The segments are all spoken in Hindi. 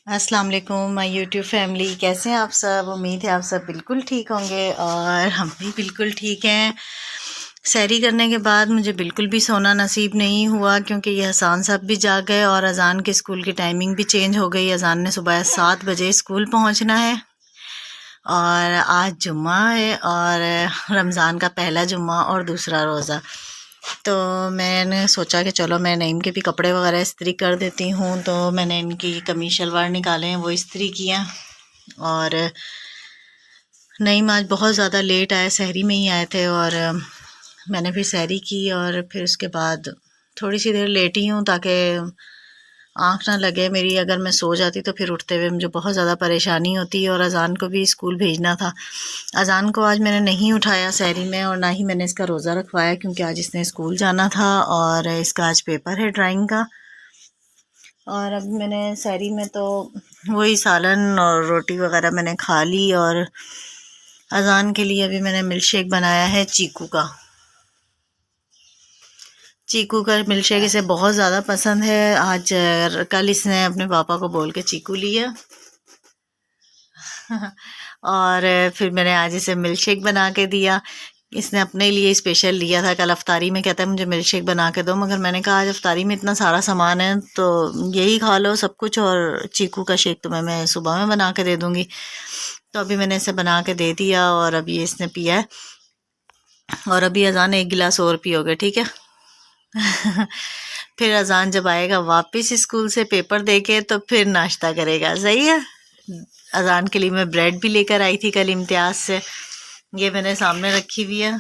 अस्सलाम वालेकुम माय यूट्यूब फैमिली, कैसे हैं आप सब। उम्मीद है आप सब बिल्कुल ठीक होंगे और हम भी बिल्कुल ठीक हैं। सहरी करने के बाद मुझे बिल्कुल भी सोना नसीब नहीं हुआ क्योंकि ये हसान साहब भी जाग गए और अजान के स्कूल की टाइमिंग भी चेंज हो गई। अजान ने सुबह 7 बजे स्कूल पहुंचना है और आज जुम्मा है और रमज़ान का पहला जुम्मा और दूसरा रोज़ा। तो मैंने सोचा कि चलो मैं नईम के भी कपड़े वगैरह इस्त्री कर देती हूँ। तो मैंने इनकी कमीज शलवार निकाले हैं, वो इस्त्री किया। और नईम आज बहुत ज़्यादा लेट आए, सहरी में ही आए थे और मैंने फिर सहरी की और फिर उसके बाद थोड़ी सी देर लेटी हूँ ताकि आँख ना लगे मेरी। अगर मैं सो जाती तो फिर उठते हुए मुझे बहुत ज़्यादा परेशानी होती और अजान को भी स्कूल भेजना था। अजान को आज मैंने नहीं उठाया सहरी में और ना ही मैंने इसका रोज़ा रखवाया क्योंकि आज इसने स्कूल जाना था और इसका आज पेपर है ड्राइंग का। और अब मैंने सहरी में तो वही सालन और रोटी वगैरह मैंने खा ली और अजान के लिए अभी मैंने मिल्क शेक बनाया है चीकू का। चीकू का मिल्क शेक इसे बहुत ज़्यादा पसंद है। आज कल इसने अपने पापा को बोल के चीकू लिया और फिर मैंने आज इसे मिल्क शेक बना के दिया। इसने अपने लिए स्पेशल लिया था। कल अफ्तारी में कहता है मुझे मिल्क शेक बना के दो, मगर मैंने कहा आज अफ्तारी में इतना सारा सामान है तो यही खा लो सब कुछ और चीकू का शेक तुम्हें मैं सुबह में बना के दे दूँगी। तो अभी मैंने इसे बना के दे दिया और अभी इसने पिया है और अभी अजान 1 गिलास और पियोगे, ठीक है। फिर अजान जब आएगा वापस स्कूल से पेपर दे के तो फिर नाश्ता करेगा, सही है। अजान के लिए मैं ब्रेड भी लेकर आई थी कल इम्तियाज़ से, ये मैंने सामने रखी हुई है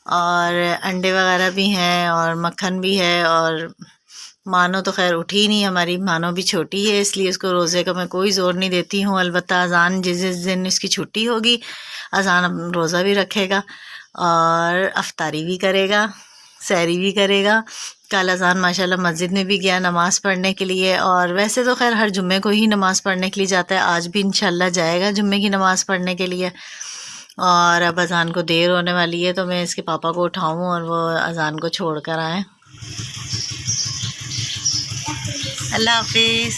और अंडे वगैरह भी हैं और मक्खन भी है। और मानो तो खैर उठी नहीं, हमारी मानो भी छोटी है इसलिए उसको रोज़े का मैं कोई ज़ोर नहीं देती हूँ। अलबत्ता अजान जिस जिस दिन इसकी छुट्टी होगी अजान रोज़ा भी रखेगा और अफ्तारी भी करेगा, सहरी भी करेगा। कल अजान माशाल्लाह मस्जिद में भी गया नमाज़ पढ़ने के लिए और वैसे तो खैर हर जुम्मे को ही नमाज़ पढ़ने के लिए जाता है, आज भी इंशाल्लाह जाएगा जुम्मे की नमाज़ पढ़ने के लिए। और अब अजान को देर होने वाली है तो मैं इसके पापा को उठाऊँ और वो अजान को छोड़ कर आएँ। अल्लाह हाफिज़।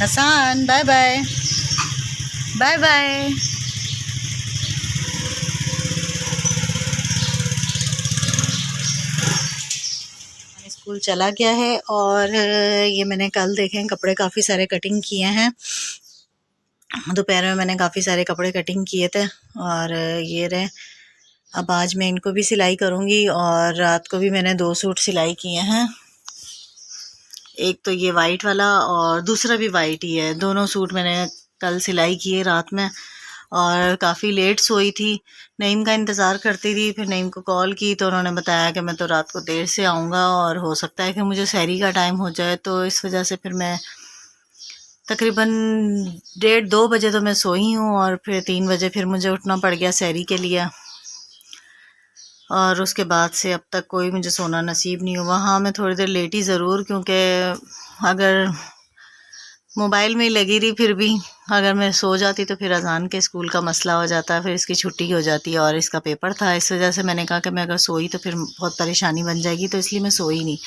Hasan bye bye, bye bye. School चला गया है और ये मैंने कल देखे कपड़े काफ़ी सारे कटिंग किए हैं। दोपहर में मैंने काफ़ी सारे कपड़े कटिंग किए थे और ये रहे। अब आज मैं इनको भी सिलाई करूँगी और रात को भी मैंने 2 सूट सिलाई किए हैं, एक तो ये वाइट वाला और दूसरा भी वाइट ही है। दोनों सूट मैंने कल सिलाई किए रात में और काफ़ी लेट सोई थी। नईम का इंतज़ार करती थी, फिर नईम को कॉल की तो उन्होंने बताया कि मैं तो रात को देर से आऊँगा और हो सकता है कि मुझे सहरी का टाइम हो जाए, तो इस वजह से फिर मैं तकरीबन 1:30-2 बजे तो मैं सोई हूँ और फिर 3 बजे फिर मुझे उठना पड़ गया सहरी के लिए। और उसके बाद से अब तक कोई मुझे सोना नसीब नहीं हुआ। हाँ, मैं थोड़ी देर लेटी ज़रूर क्योंकि अगर मोबाइल में ही लगी रही फिर भी अगर मैं सो जाती तो फिर अजान के स्कूल का मसला हो जाता, फिर इसकी छुट्टी हो जाती और इसका पेपर था। इस वजह से मैंने कहा कि मैं अगर सोई तो फिर बहुत परेशानी बन जाएगी, तो इसलिए मैं सोई नहीं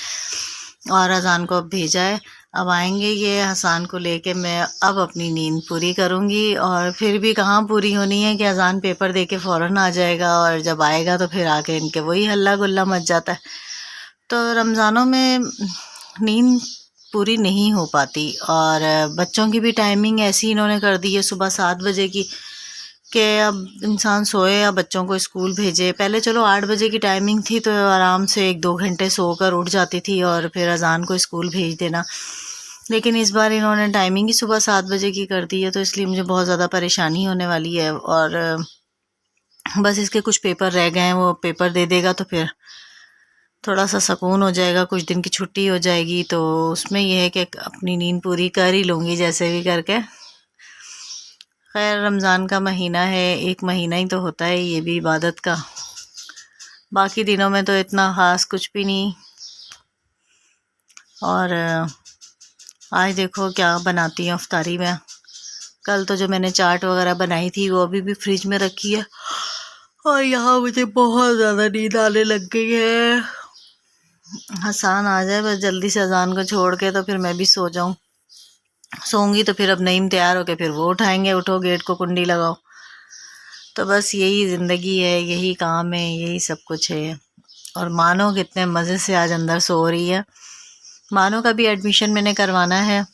और अजान को अब भेजा है। अब आएंगे ये हसान को लेके, मैं अब अपनी नींद पूरी करूँगी और फिर भी कहाँ पूरी होनी है कि अजान पेपर दे के फ़ौरन आ जाएगा और जब आएगा तो फिर आके इनके वही हल्ला गुल्ला मच जाता है। तो रमज़ानों में नींद पूरी नहीं हो पाती और बच्चों की भी टाइमिंग ऐसी इन्होंने कर दी है सुबह 7 बजे की कि अब इंसान सोए या बच्चों को स्कूल भेजे। पहले चलो 8 बजे की टाइमिंग थी तो आराम से 1-2 घंटे सोकर उठ जाती थी और फिर अजान को स्कूल भेज देना, लेकिन इस बार इन्होंने टाइमिंग ही सुबह 7 बजे की कर दी है तो इसलिए मुझे बहुत ज़्यादा परेशानी होने वाली है। और बस इसके कुछ पेपर रह गए हैं, वो पेपर दे देगा तो फिर थोड़ा सा सुकून हो जाएगा, कुछ दिन की छुट्टी हो जाएगी। तो उसमें यह है कि अपनी नींद पूरी कर ही लूँगी जैसे भी करके। खैर रमज़ान का महीना है, 1 महीना ही तो होता है ये भी इबादत का, बाकी दिनों में तो इतना ख़ास कुछ भी नहीं। और आज देखो क्या बनाती हूँ अफ्तारी में। कल तो जो मैंने चाट वगैरह बनाई थी वो अभी भी फ्रिज में रखी है और यहाँ मुझे बहुत ज़्यादा नींद आने लग गई है। हसान आ जाए बस जल्दी से अजान को छोड़ के, तो फिर मैं भी सो जाऊं। सोऊंगी तो फिर अब नईम तैयार होके फिर वो उठाएंगे, उठो गेट को कुंडी लगाओ। तो बस यही ज़िंदगी है, यही काम है, यही सब कुछ है। और मानो कितने मज़े से आज अंदर सो रही है। मानो का भी एडमिशन मैंने करवाना है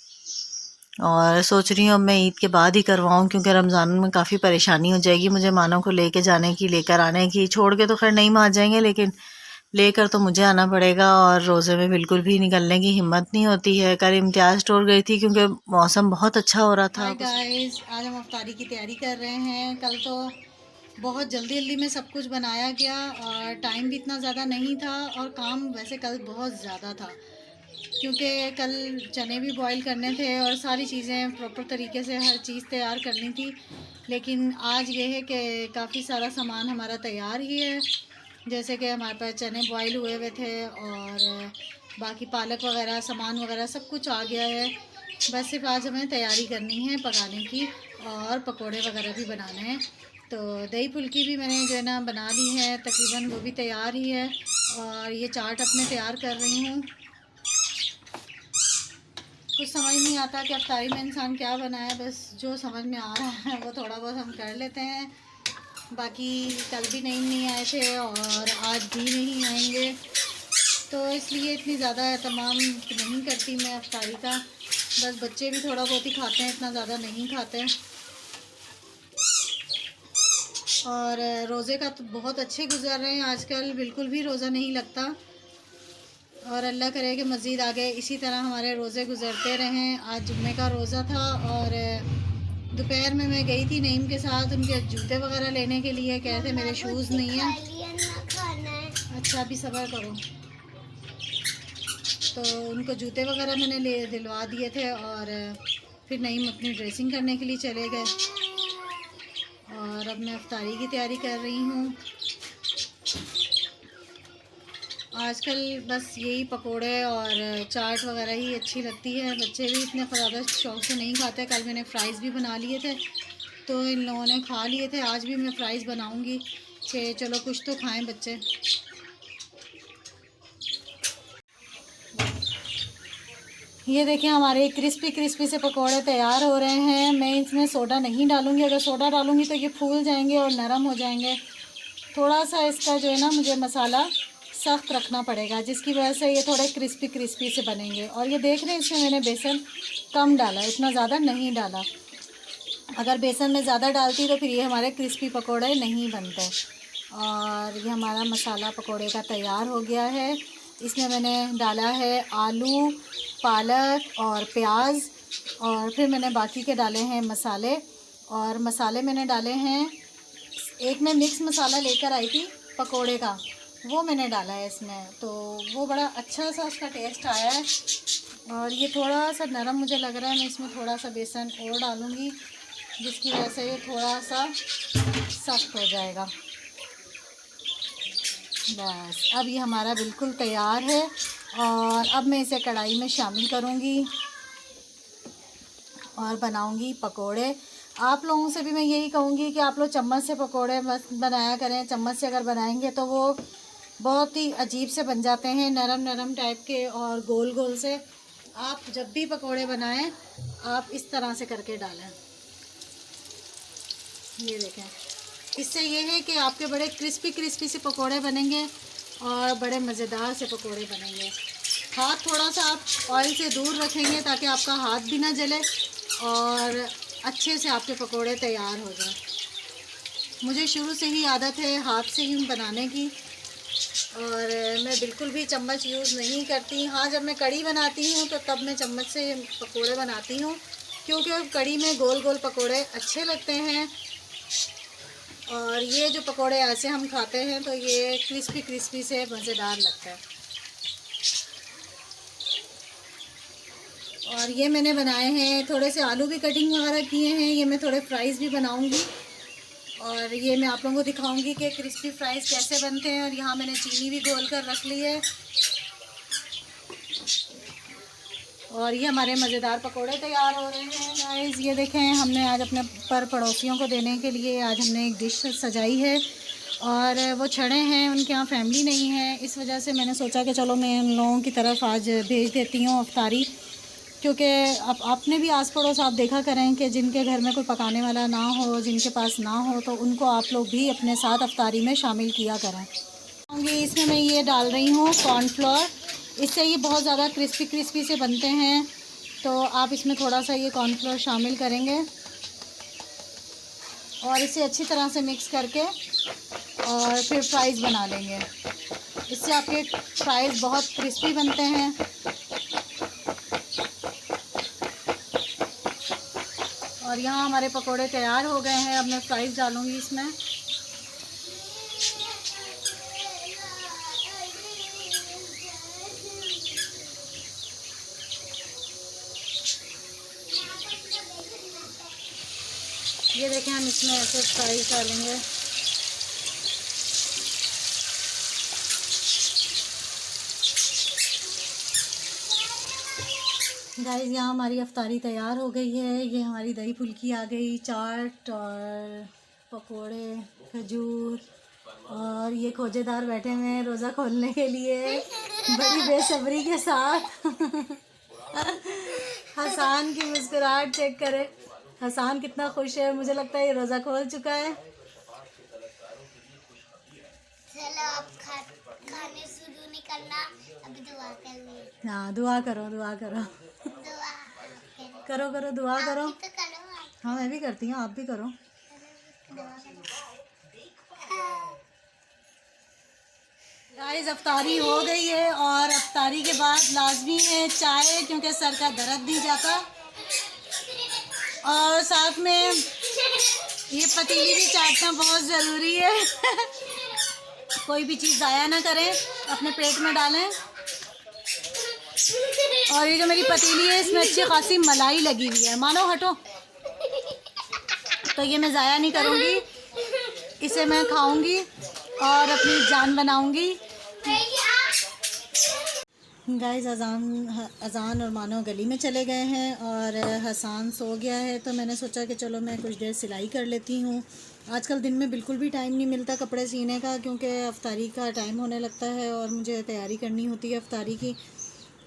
और सोच रही हूँ अब मैं ईद के बाद ही करवाऊँ, क्योंकि रमज़ान में काफ़ी परेशानी हो जाएगी मुझे मानो को लेके जाने की, लेकर आने की। छोड़ के तो खैर नहीं आ जाएंगे, लेकिन लेकर तो मुझे आना पड़ेगा। और रोज़े में बिल्कुल भी निकलने की हिम्मत नहीं होती है। कल इम्तियाज़ स्टोर गई थी क्योंकि मौसम बहुत अच्छा हो रहा था। हाय गाइस, आज हम अफ्तारी की तैयारी कर रहे हैं। कल तो बहुत जल्दी जल्दी में सब कुछ बनाया गया और टाइम भी इतना ज़्यादा नहीं था, और काम वैसे कल बहुत ज़्यादा था क्योंकि कल चने भी बॉईल करने थे और सारी चीज़ें प्रॉपर तरीके से हर चीज़ तैयार करनी थी। लेकिन आज ये है कि काफ़ी सारा सामान हमारा तैयार ही है। जैसे कि हमारे पास चने बॉईल हुए हुए थे और बाकी पालक वगैरह सामान वगैरह सब कुछ आ गया है। बस सिर्फ आज हमें तैयारी करनी है पकाने की, और पकोड़े वगैरह भी बनाने हैं। तो दही फुल्की भी मैंने जो है ना बना ली है तकरीबन, वो भी तैयार ही है। और ये चाट अपने तैयार कर रही हूँ। कुछ समझ नहीं आता कि अफ्तारी में इंसान क्या बनाए, बस जो समझ में आ रहा है वो थोड़ा बहुत हम कर लेते हैं। बाकी कल भी नहीं आए थे और आज भी नहीं आएंगे, तो इसलिए इतनी ज़्यादा एहतमाम नहीं करती मैं अफ्तारी का। बस बच्चे भी थोड़ा बहुत ही खाते हैं, इतना ज़्यादा नहीं खाते। और रोज़े का तो बहुत अच्छे गुजर रहे हैं आजकल, बिल्कुल भी रोज़ा नहीं लगता। और अल्लाह करे कि मज़ीद आगे इसी तरह हमारे रोज़े गुजरते रहें। आज जुम्मे का रोज़ा था और दोपहर में मैं गई थी नईम के साथ उनके जूते वगैरह लेने के लिए। कह रहे थे मेरे शूज़ नहीं हैं। अच्छा अभी सब्र करो। तो उनको जूते वगैरह मैंने ले दिलवा दिए थे और फिर नईम अपनी ड्रेसिंग करने के लिए चले गए। और अब मैं अफ्तारी की तैयारी कर रही हूँ। आजकल बस यही पकोड़े और चाट वगैरह ही अच्छी लगती है। बच्चे भी इतने ज़्यादा शौक़ से नहीं खाते। कल मैंने फ़्राइज़ भी बना लिए थे तो इन लोगों ने खा लिए थे। आज भी मैं फ़्राइज़ बनाऊंगी कि चलो कुछ तो खाएं बच्चे। ये देखें हमारे क्रिस्पी क्रिस्पी से पकोड़े तैयार हो रहे हैं। मैं इसमें सोडा नहीं डालूँगी, अगर सोडा डालूँगी तो ये फूल जाएंगे और नरम हो जाएंगे। थोड़ा सा इसका जो है ना मुझे मसाला सख्त रखना पड़ेगा, जिसकी वजह से ये थोड़े क्रिस्पी क्रिस्पी से बनेंगे। और ये देख रहे हैं इसमें मैंने बेसन कम डाला, इतना ज़्यादा नहीं डाला। अगर बेसन में ज़्यादा डालती तो फिर ये हमारे क्रिस्पी पकोड़े नहीं बनते। और ये हमारा मसाला पकोड़े का तैयार हो गया है। इसमें मैंने डाला है आलू, पालक और प्याज, और फिर मैंने बाकी के डाले हैं मसाले। और मसाले मैंने डाले हैं, एक मैं मिक्स मसाला लेकर आई थी पकोड़े का, वो मैंने डाला है इसमें, तो वो बड़ा अच्छा सा उसका टेस्ट आया है। और ये थोड़ा सा नरम मुझे लग रहा है, मैं इसमें थोड़ा सा बेसन और डालूँगी, जिसकी वजह से ये थोड़ा सा सख्त हो जाएगा। बस अब ये हमारा बिल्कुल तैयार है और अब मैं इसे कढ़ाई में शामिल करूँगी और बनाऊँगी पकोड़े। आप लोगों से भी मैं यही कहूँगी कि आप लोग चम्मच से पकोड़े मत बनाया करें। चम्मच से अगर बनाएंगे तो वो बहुत ही अजीब से बन जाते हैं, नरम नरम टाइप के और गोल गोल से। आप जब भी पकोड़े बनाएं आप इस तरह से करके डालें। ये देखें, इससे ये है कि आपके बड़े क्रिस्पी क्रिस्पी से पकोड़े बनेंगे और बड़े मज़ेदार से पकोड़े बनेंगे। हाथ थोड़ा सा आप ऑयल से दूर रखेंगे ताकि आपका हाथ भी ना जले और अच्छे से आपके पकोड़े तैयार हो जाए। मुझे शुरू से ही आदत है हाथ से ही बनाने की और मैं बिल्कुल भी चम्मच यूज़ नहीं करती। हाँ, जब मैं कढ़ी बनाती हूँ तो तब मैं चम्मच से पकोड़े बनाती हूँ, क्योंकि कढ़ी में गोल गोल पकोड़े अच्छे लगते हैं। और ये जो पकोड़े ऐसे हम खाते हैं तो ये क्रिस्पी क्रिस्पी से मज़ेदार लगता है। और ये मैंने बनाए हैं, थोड़े से आलू भी कटिंग वगैरह किए हैं। ये मैं थोड़े फ्राइज़ भी बनाऊंगी और ये मैं आप लोगों को दिखाऊंगी कि क्रिस्पी फ्राइज़ कैसे बनते हैं। और यहाँ मैंने चीनी भी घोल कर रख ली है। और ये हमारे मज़ेदार पकोड़े तैयार हो रहे हैं गाइस। ये देखें, हमने आज अपने पड़ोसियों को देने के लिए आज हमने एक डिश सजाई है और वो छड़े हैं, उनके यहाँ फैमिली नहीं है, इस वजह से मैंने सोचा कि चलो मैं उन लोगों की तरफ आज भेज देती हूँ अफ्तारी। क्योंकि अब आपने भी आस पड़ोस आप देखा करें कि जिनके घर में कोई पकाने वाला ना हो, जिनके पास ना हो, तो उनको आप लोग भी अपने साथ अफ्तारी में शामिल किया करें। इसमें मैं ये डाल रही हूँ कॉर्नफ्लोर, इससे ये बहुत ज़्यादा क्रिस्पी क्रिस्पी से बनते हैं। तो आप इसमें थोड़ा सा ये कॉर्नफ्लोर शामिल करेंगे और इसे अच्छी तरह से मिक्स करके और फिर फ्राइज़ बना लेंगे। इससे आपके फ्राइज़ बहुत क्रिस्पी बनते हैं। और यहाँ हमारे पकोड़े तैयार हो गए हैं। अब मैं फ्राइज़ डालूँगी इसमें। ये देखें, हम इसमें ऐसे फ्राइज़ डालेंगे। गाइस, यहाँ हमारी अफ्तारी तैयार हो गई है। ये हमारी दही फुल्की आ गई, चाट और पकोड़े, खजूर, और ये खोजेदार बैठे हुए हैं रोज़ा खोलने के लिए बड़ी बेसब्री के साथ। हसान की मुस्कुराहट चेक करें, हसान कितना खुश है। मुझे लगता है ये रोज़ा खोल चुका है। चलो अब खाने शुरू नहीं करना, अभी दुआ करनी। हाँ, दुआ करो, दुआ करो, दुआ करो करो, दुआ करो। तो करो आप। हाँ, मैं भी करती हूँ, आप भी करो। दुआ करो। गाइस, अफ्तारी हो गई है और अफ्तारी के बाद लाजमी है चाय, क्योंकि सर का दर्द नहीं जाता। और साथ में ये पतीली भी चाटना बहुत ज़रूरी है। कोई भी चीज़ ज़ाया ना करें, अपने पेट में डालें। और ये जो मेरी पतीली है, इसमें अच्छी खासी मलाई लगी हुई है। मानो हटो। तो ये मैं ज़ाया नहीं करूँगी, इसे मैं खाऊँगी और अपनी जान बनाऊँगी। गाइस, अज़ान और मानो गली में चले गए हैं और हसान सो गया है। तो मैंने सोचा कि चलो मैं कुछ देर सिलाई कर लेती हूँ। आजकल दिन में बिल्कुल भी टाइम नहीं मिलता कपड़े सीने का, क्योंकि अफ्तारी का टाइम होने लगता है और मुझे तैयारी करनी होती है अफ्तारी की।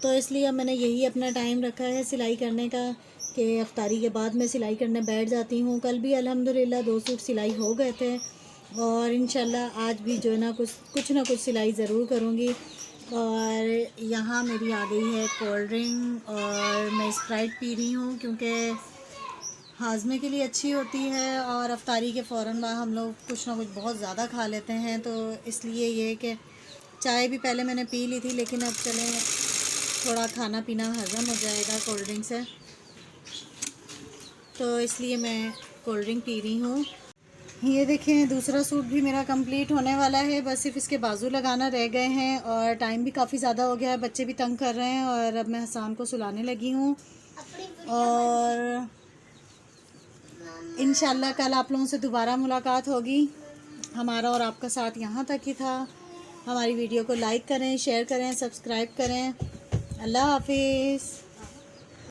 तो इसलिए अब मैंने यही अपना टाइम रखा है सिलाई करने का कि अफ्तारी के बाद मैं सिलाई करने बैठ जाती हूँ। कल भी अल्हम्दुलिल्लाह 2 सूट सिलाई हो गए थे और इंशाल्लाह आज भी जो है ना कुछ ना कुछ सिलाई ज़रूर करूँगी। और यहाँ मेरी आ गई है कोल्ड ड्रिंक और मैं स्प्राइट पी रही हूँ, क्योंकि हाजमे के लिए अच्छी होती है और अफ्तारी के फ़ौरन बाद हम लोग कुछ ना कुछ बहुत ज़्यादा खा लेते हैं। तो इसलिए ये कि चाय भी पहले मैंने पी ली थी, लेकिन अब चलें थोड़ा खाना पीना हज़म हो जाएगा कोल्ड ड्रिंक से, तो इसलिए मैं कोल्ड ड्रिंक पी रही हूँ। ये देखें, दूसरा सूट भी मेरा कंप्लीट होने वाला है, बस सिर्फ इसके बाजू लगाना रह गए हैं और टाइम भी काफ़ी ज़्यादा हो गया है। बच्चे भी तंग कर रहे हैं और अब मैं हसान को सुलाने लगी हूँ। और इंशाल्लाह कल आप लोगों से दोबारा मुलाकात होगी। हमारा और आपका साथ यहाँ तक ही था। हमारी वीडियो को लाइक करें, शेयर करें, सब्सक्राइब करें। अल्लाह हाफिज़।